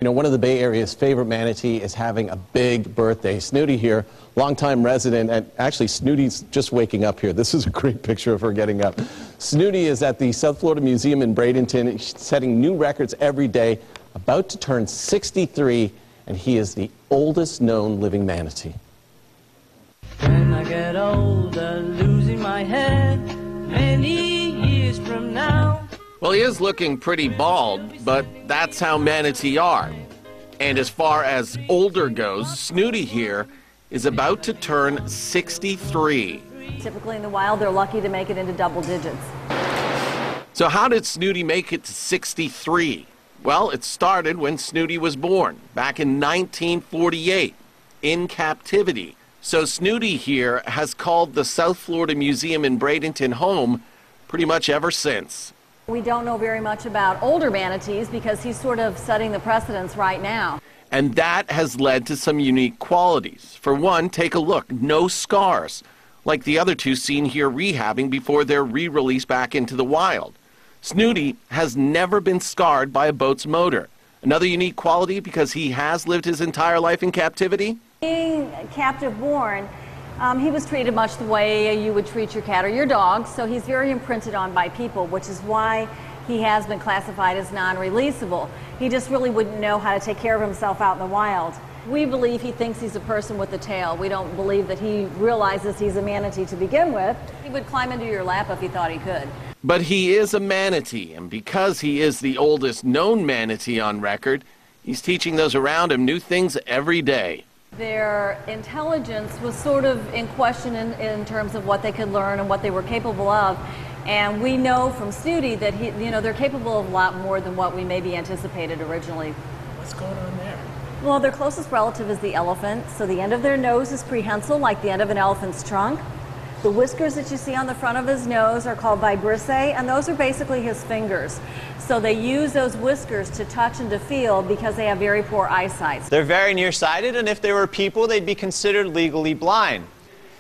You know, one of the Bay Area's favorite manatee is having a big birthday. Snooty here, longtime resident, and actually Snooty's just waking up here. This is a great picture of her getting up. Snooty is at the South Florida Museum in Bradenton, setting new records every day, about to turn 63, and he is the oldest known living manatee. When I get older, losing my head, many years from now. Well, he is looking pretty bald, but that's how manatee are. And as far as older goes, Snooty here is about to turn 63. Typically in the wild, they're lucky to make it into double digits. So how did Snooty make it to 63? Well, it started when Snooty was born, back in 1948, in captivity. So Snooty here has called the South Florida Museum in Bradenton home pretty much ever since. We don't know very much about older manatees because he's sort of setting the precedence right now. And that has led to some unique qualities. For one, take a look, no scars, like the other two seen here rehabbing before they're re-released back into the wild. Snooty has never been scarred by a boat's motor. Another unique quality, because he has lived his entire life in captivity. Being captive born, he was treated much the way you would treat your cat or your dog, so he's very imprinted on by people, which is why he has been classified as non-releasable. He just really wouldn't know how to take care of himself out in the wild. We believe he thinks he's a person with a tail. We don't believe that he realizes he's a manatee to begin with. He would climb into your lap if he thought he could. But he is a manatee, and because he is the oldest known manatee on record, he's teaching those around him new things every day. Their intelligence was sort of in question in terms of what they could learn and what they were capable of. And we know from Snooty that they're capable of a lot more than what we maybe anticipated originally. What's going on there? Well, their closest relative is the elephant, so the end of their nose is prehensile, like the end of an elephant's trunk. The whiskers that you see on the front of his nose are called vibrissae, and those are basically his fingers. So they use those whiskers to touch and to feel because they have very poor eyesight. They're very nearsighted, and if they were people, they'd be considered legally blind.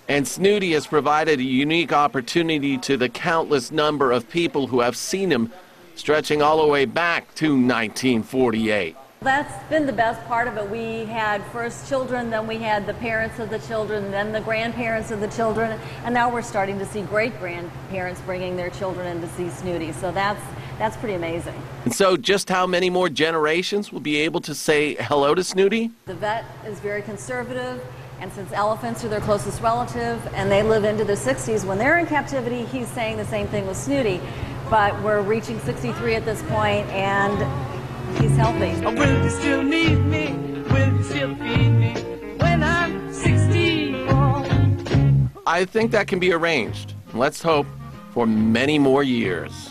And Snooty has provided a unique opportunity to the countless number of people who have seen him, stretching all the way back to 1948. That's been the best part of it. We had first children, then we had the parents of the children, then the grandparents of the children, and now we're starting to see great-grandparents bringing their children in to see Snooty. So that's pretty amazing. And so just how many more generations will be able to say hello to Snooty? The vet is very conservative, and since elephants are their closest relative and they live into their 60s, when they're in captivity, he's saying the same thing with Snooty. But we're reaching 63 at this point, and he's healthy. Will you still need me? Will you still feed me when I'm 64? I think that can be arranged. Let's hope for many more years.